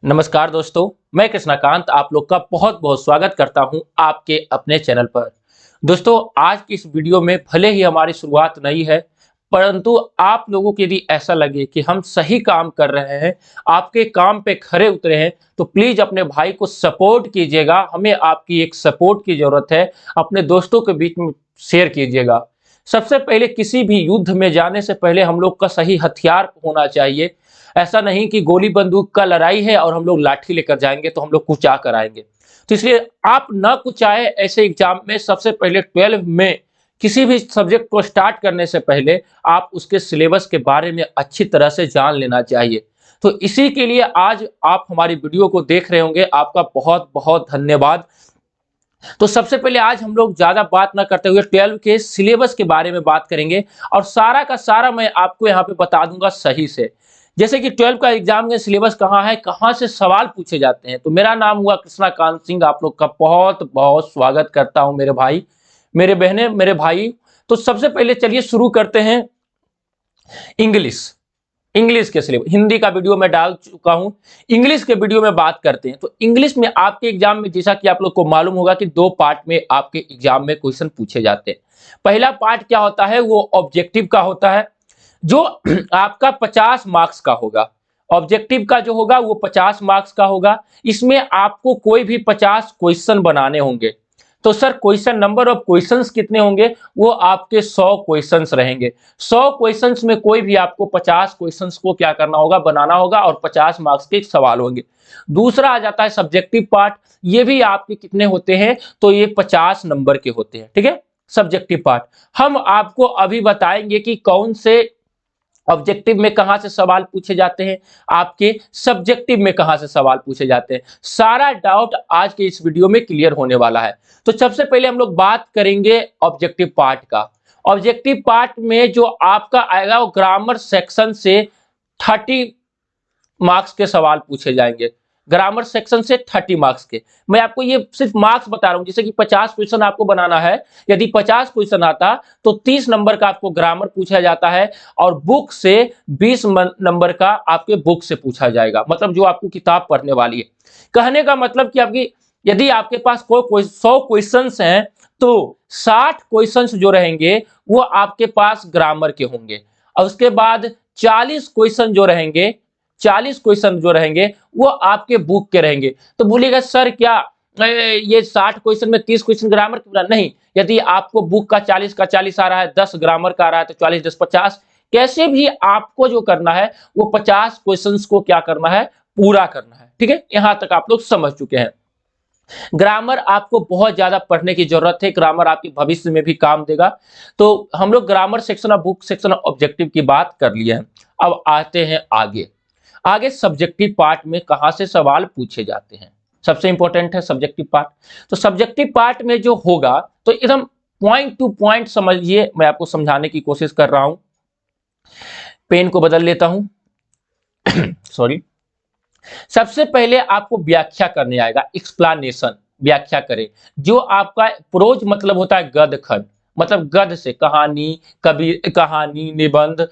नमस्कार दोस्तों, मैं कृष्णाकांत आप लोग का बहुत बहुत स्वागत करता हूं आपके अपने चैनल पर। दोस्तों, आज की इस वीडियो में भले ही हमारी शुरुआत नई है, परंतु आप लोगों को यदि ऐसा लगे कि हम सही काम कर रहे हैं, आपके काम पे खरे उतरे हैं, तो प्लीज अपने भाई को सपोर्ट कीजिएगा। हमें आपकी एक सपोर्ट की जरूरत है। अपने दोस्तों के बीच में शेयर कीजिएगा। सबसे पहले किसी भी युद्ध में जाने से पहले हम लोग का सही हथियार होना चाहिए। ऐसा नहीं कि गोली बंदूक का लड़ाई है और हम लोग लाठी लेकर जाएंगे तो हम लोग कुचा कर आएंगे। तो इसलिए आप ना कुचाए ऐसे एग्जाम में। सबसे पहले 12 में किसी भी सब्जेक्ट को स्टार्ट करने से पहले आप उसके सिलेबस के बारे में अच्छी तरह से जान लेना चाहिए। तो इसी के लिए आज आप हमारी वीडियो को देख रहे होंगे। आपका बहुत बहुत धन्यवाद। तो सबसे पहले आज हम लोग ज्यादा बात ना करते हुए 12 के सिलेबस के बारे में बात करेंगे और सारा का सारा मैं आपको यहाँ पे बता दूंगा सही से। जैसे कि 12 का एग्जाम में सिलेबस कहाँ है, कहाँ से सवाल पूछे जाते हैं। तो मेरा नाम हुआ कृष्णाकांत सिंह। आप लोग का बहुत बहुत स्वागत करता हूं मेरे भाई, मेरे बहने, मेरे भाई। तो सबसे पहले चलिए शुरू करते हैं इंग्लिश। इंग्लिश के सिलेबस, हिंदी का वीडियो मैं डाल चुका हूं, इंग्लिश के वीडियो में बात करते हैं। तो इंग्लिश में आपके एग्जाम में, जैसा कि आप लोग को मालूम होगा कि दो पार्ट में आपके एग्जाम में क्वेश्चन पूछे जाते हैं। पहला पार्ट क्या होता है, वो ऑब्जेक्टिव का होता है, जो आपका 50 मार्क्स का होगा। ऑब्जेक्टिव का जो होगा वो 50 मार्क्स का होगा। इसमें आपको कोई भी 50 क्वेश्चन बनाने होंगे। तो sir question, number of questions कितने होंगे, वो आपके 100 क्वेश्चंस रहेंगे। 100 क्वेश्चंस में कोई भी आपको 50 क्वेश्चंस को क्या करना होगा, बनाना होगा और 50 मार्क्स के सवाल होंगे। दूसरा आ जाता है सब्जेक्टिव पार्ट। ये भी आपके कितने होते हैं, तो ये 50 नंबर के होते हैं। ठीक है, सब्जेक्टिव पार्ट। हम आपको अभी बताएंगे कि कौन से ऑब्जेक्टिव में कहां से सवाल पूछे जाते हैं, आपके सब्जेक्टिव में कहां से सवाल पूछे जाते हैं। सारा डाउट आज के इस वीडियो में क्लियर होने वाला है। तो सबसे पहले हम लोग बात करेंगे ऑब्जेक्टिव पार्ट का। ऑब्जेक्टिव पार्ट में जो आपका आएगा वो ग्रामर सेक्शन से 30 मार्क्स के सवाल पूछे जाएंगे। ग्रामर सेक्शन से 30 मार्क्स के। मैं आपको ये सिर्फ मार्क्स बता रहा हूं। जैसे कि 50 क्वेश्चन आपको बनाना है, यदि 50 क्वेश्चन आता तो 30 नंबर का आपको ग्रामर पूछा जाता है और बुक से 20 नंबर का आपके बुक से पूछा जाएगा, मतलब जो आपको किताब पढ़ने वाली है। कहने का मतलब कि आपकी, यदि आपके पास कोई 100 क्वेश्चन हैं तो 60 क्वेश्चन जो रहेंगे वो आपके पास ग्रामर के होंगे और उसके बाद 40 क्वेश्चन जो रहेंगे, 40 क्वेश्चन जो रहेंगे वो आपके बुक के रहेंगे। तो बोलिएगा सर क्या ये 60 क्वेश्चन में 30 क्वेश्चन ग्रामर के? नहीं, यदि आपको बुक का 40 का 40 आ रहा है, 10 ग्रामर का आ रहा है, तो 40 10 50, कैसे भी आपको जो करना है वो 50 क्वेश्चंस को क्या करना है, पूरा करना है। ठीक है, यहां तक आप लोग समझ चुके हैं। ग्रामर आपको बहुत ज्यादा पढ़ने की जरूरत है। ग्रामर आपके भविष्य में भी काम देगा। तो हम लोग ग्रामर सेक्शन और बुक सेक्शन ऑब्जेक्टिव की बात कर लिए हैं। अब आते हैं आगे। आगे सब्जेक्टिव पार्ट में कहां से सवाल पूछे जाते हैं, सबसे इंपॉर्टेंट है सब्जेक्टिव पार्ट। तो सब्जेक्टिव पार्ट में जो होगा, तो एकदम पॉइंट टू पॉइंट समझिए। मैं आपको समझाने की कोशिश कर रहा हूं। पेन को बदल लेता हूं सॉरी। सबसे पहले आपको व्याख्या करने आएगा, एक्सप्लेनेशन, व्याख्या करें। जो आपका प्रोज मतलब होता है गद्य खंड, मतलब गद्य से कहानी, कवि, कहानी, निबंध,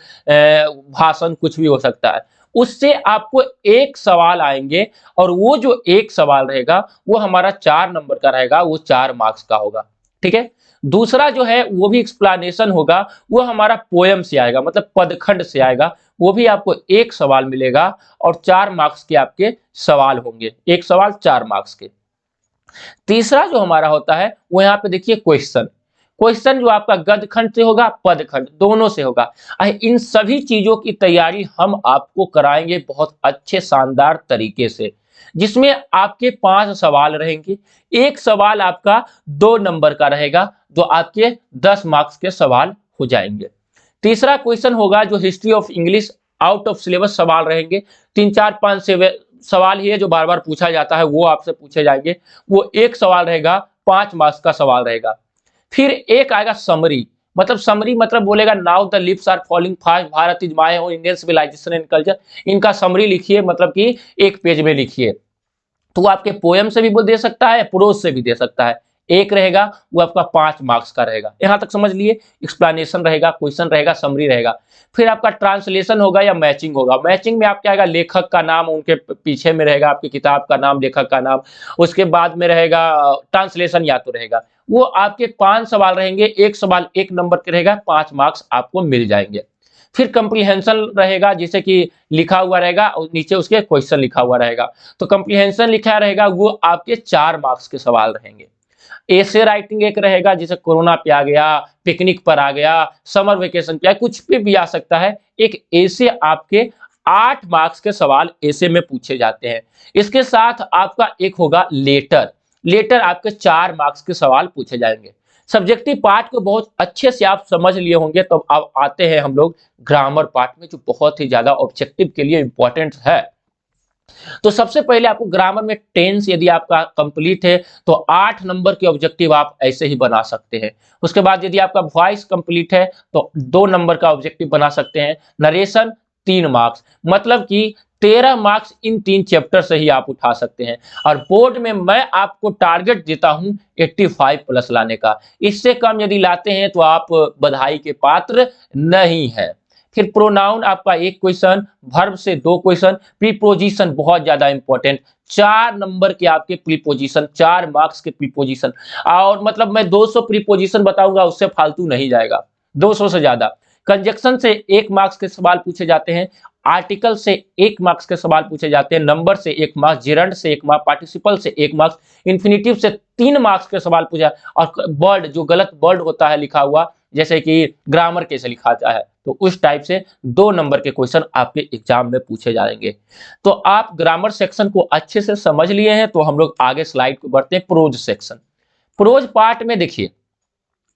भाषण, कुछ भी हो सकता है। उससे आपको एक सवाल आएंगे और वो जो एक सवाल रहेगा वो हमारा 4 नंबर का रहेगा, वो 4 मार्क्स का होगा। ठीक है। दूसरा जो है वो भी एक्सप्लेनेशन होगा, वो हमारा पोयम से आएगा, मतलब पदखंड से आएगा। वो भी आपको एक सवाल मिलेगा और 4 मार्क्स के आपके सवाल होंगे, एक सवाल 4 मार्क्स के। तीसरा जो हमारा होता है वो यहाँ पे देखिए क्वेश्चन। क्वेश्चन जो आपका गद्य खंड से होगा, पद खंड, दोनों से होगा। इन सभी चीजों की तैयारी हम आपको कराएंगे बहुत अच्छे शानदार तरीके से, जिसमें आपके 5 सवाल रहेंगे। एक सवाल आपका 2 नंबर का रहेगा, जो आपके 10 मार्क्स के सवाल हो जाएंगे। तीसरा क्वेश्चन होगा जो history of English, out of syllabus सवाल रहेंगे। 3 4 5 से सवाल ही है जो बार बार पूछा जाता है, वो आपसे पूछे जाएंगे। वो एक सवाल रहेगा, 5 मार्क्स का सवाल रहेगा। फिर एक आएगा समरी, मतलब समरी मतलब बोलेगा now the lips are falling fast, Bharat is my home, Indian civilization and culture. इनका समरी लिखिए, मतलब कि एक पेज में लिखिए। तो वो आपके पोयम से भी दे सकता है, प्रोज से भी दे सकता है। एक रहेगा वो आपका 5 मार्क्स का रहेगा। यहां तक समझ लिए। एक्सप्लेनेशन रहेगा, क्वेश्चन रहेगा, समरी रहेगा। फिर आपका ट्रांसलेशन होगा या मैचिंग होगा। मैचिंग में आप क्या आएगा, लेखक का नाम उनके पीछे में रहेगा, आपकी किताब का नाम, लेखक का नाम। उसके बाद में रहेगा ट्रांसलेशन या तो रहेगा। वो आपके 5 सवाल रहेंगे, एक सवाल 1 नंबर के रहेगा, 5 मार्क्स आपको मिल जाएंगे। फिर कंप्रीहेंशन रहेगा, जैसे कि लिखा हुआ रहेगा और नीचे उसके क्वेश्चन लिखा हुआ रहेगा। तो कंप्रीहेंशन लिखा रहेगा वो आपके 4 मार्क्स के सवाल रहेंगे। एसे राइटिंग एक रहेगा, जैसे कोरोना पे आ गया, पिकनिक पर आ गया, समर वेकेशन पे कुछ पे भी आ सकता है। एक एसे आपके 8 मार्क्स के सवाल एसे में पूछे जाते हैं। इसके साथ आपका एक होगा लेटर। लेटर आपके 4 मार्क्स के सवाल पूछे जाएंगे। सब्जेक्टिव पार्ट को बहुत अच्छे से आप समझ लिए होंगे। तो अब आते हैं हम लोग ग्रामर पार्ट में, जो बहुत ही ज्यादा ऑब्जेक्टिव के लिए इंपॉर्टेंट है। तो सबसे पहले आपको ग्रामर में टेंस यदि आपका कंप्लीट है तो 8 नंबर के ऑब्जेक्टिव आप ऐसे ही बना सकते हैं। उसके बाद यदि आपका वॉइस कंप्लीट है तो 2 नंबर का ऑब्जेक्टिव बना सकते हैं। नरेशन 3 मार्क्स, मतलब कि 13 मार्क्स इन 3 चैप्टर से ही आप उठा सकते हैं। और बोर्ड में मैं आपको टारगेट देता हूं 85 प्लस लाने का। इससे कम यदि लाते हैं तो आप बधाई के पात्र नहीं है। फिर प्रोनाउन आपका 1 क्वेश्चन, वर्ब से 2 क्वेश्चन, प्रीपोजिशन बहुत ज्यादा इंपॉर्टेंट, 4 नंबर के आपके प्रीपोजिशन, 4 मार्क्स के प्रीपोजिशन। और मतलब मैं 200 प्रीपोजिशन बताऊंगा, उससे फालतू नहीं जाएगा, 200 से ज्यादा। कंजक्शन से 1 मार्क्स के सवाल पूछे जाते हैं। आर्टिकल से 1 मार्क्स के सवाल पूछे जाते हैं। नंबर से 1 मार्क्स, जिरंड से 1 मार्क्स, पार्टिसिपल से 1 मार्क्स, इन्फिनिटिव से 3 मार्क्स के सवाल पूछा। और वर्ड, जो गलत वर्ड होता है लिखा हुआ, जैसे कि ग्रामर कैसे लिखा जाता है, तो उस टाइप से 2 नंबर के क्वेश्चन आपके एग्जाम में पूछे जाएंगे। तो आप ग्रामर सेक्शन को अच्छे से समझ लिए हैं। तो हम लोग आगे स्लाइड को बढ़ते हैं। Pros section. प्रोज पार्ट में देखिए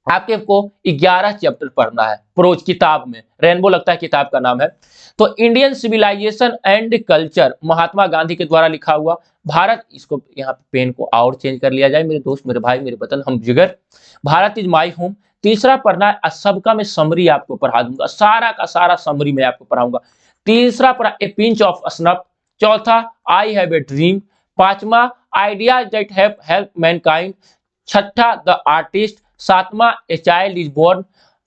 आपके को 11 चैप्टर पढ़ना है। प्रोज किताब में, रेनबो लगता है किताब का नाम है। तो Indian civilization and culture, Mahatma Gandhi के द्वारा लिखा हुआ। भारत, इसको यहाँ पे पेन को और चेंज कर लिया जाए, मेरे दोस्त, मेरे भाई, मेरे वतन, हम जिगर। Bharat is my home. तीसरा पढ़ना है, सबका मैं समरी आपको पढ़ा दूंगा, सारा का सारा समरी मैं आपको पढ़ाऊंगा। तीसरा पढ़ा ए पिंच ऑफ स्नफ। चौथा आई हैव ए ड्रीम। पांचवा ideas that have help mankind. छठा द आर्टिस्ट। सातवां ए चाइल्ड इज बोर्न।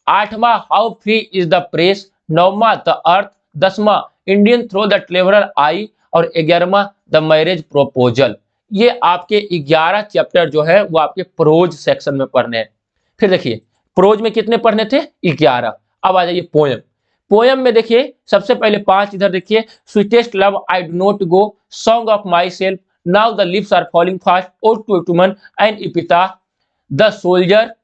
आठवां how free is the press. नौवां द अर्थ। 10वां Indian through the traveller eye. और 11वां द मैरिज प्रोपोजल। ये आपके 11 चैप्टर जो है वो आपके प्रोज सेक्शन में पढ़ने हैं। फिर देखिए प्रोज में कितने पढ़ने थे, 11। अब आ जाइए पोयम। पोयम में देखिए सबसे पहले 5 इधर देखिए। Sweetest love I do not go, song of myself, now the lips are falling fast, ode to टूमन एंड इपिता, the soldier,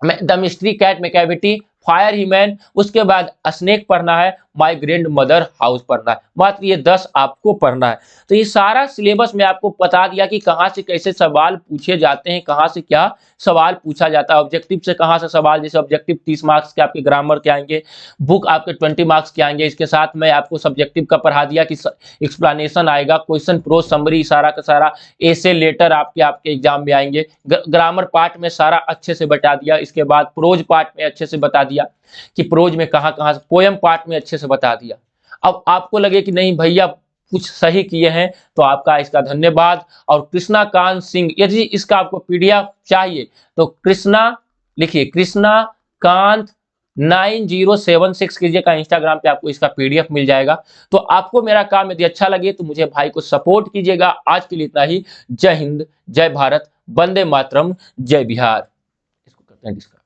the mystery cat Macavity, fire human. उसके बाद स्नेक पढ़ना है, माय ग्रैंड मदर हाउस पढ़ना है। मात्र ये 10 आपको पढ़ना है। तो ये सारा सिलेबस में आपको बता दिया कि कहाँ से कैसे सवाल पूछे जाते हैं, कहाँ से क्या सवाल पूछा जाता है। ऑब्जेक्टिव से कहाँ से सवाल, जैसे ऑब्जेक्टिव 30 मार्क्स के आपके ग्रामर के आएंगे, बुक आपके 20 मार्क्स के आएंगे। इसके साथ मैं आपको सब्जेक्टिव का पढ़ा दिया कि एक्सप्लेनेशन आएगा, क्वेश्चन प्रोज समरी, सारा का सारा ऐसे लेटर आपके एग्जाम में आएंगे। ग्रामर पार्ट में सारा अच्छे से बता दिया। इसके बाद प्रोज पार्ट में अच्छे से बता दिया कि प्रोज में कहाँ कहाँ से, पोयम पार्ट में अच्छे से बता दिया। अब आपको लगे कि नहीं भैया कुछ सही किए हैं, तो आपका इसका धन्यवाद। और कृष्णा कांत सिंह, यदि इसका आपको पीडीएफ चाहिए तो कृष्णा लिखिए, कृष्णा कांत 9076 कीजिएगा इंस्टाग्राम पे, आपको इसका पीडीएफ मिल जाएगा। तो आपको मेरा काम यदि अच्छा लगे तो मुझे भाई को सपोर्ट कीजिएगा। आज के लिए इतना ही। जय हिंद, जय भारत, वंदे मातरम, जय बिहार। इसको करते हैं डिस्कस।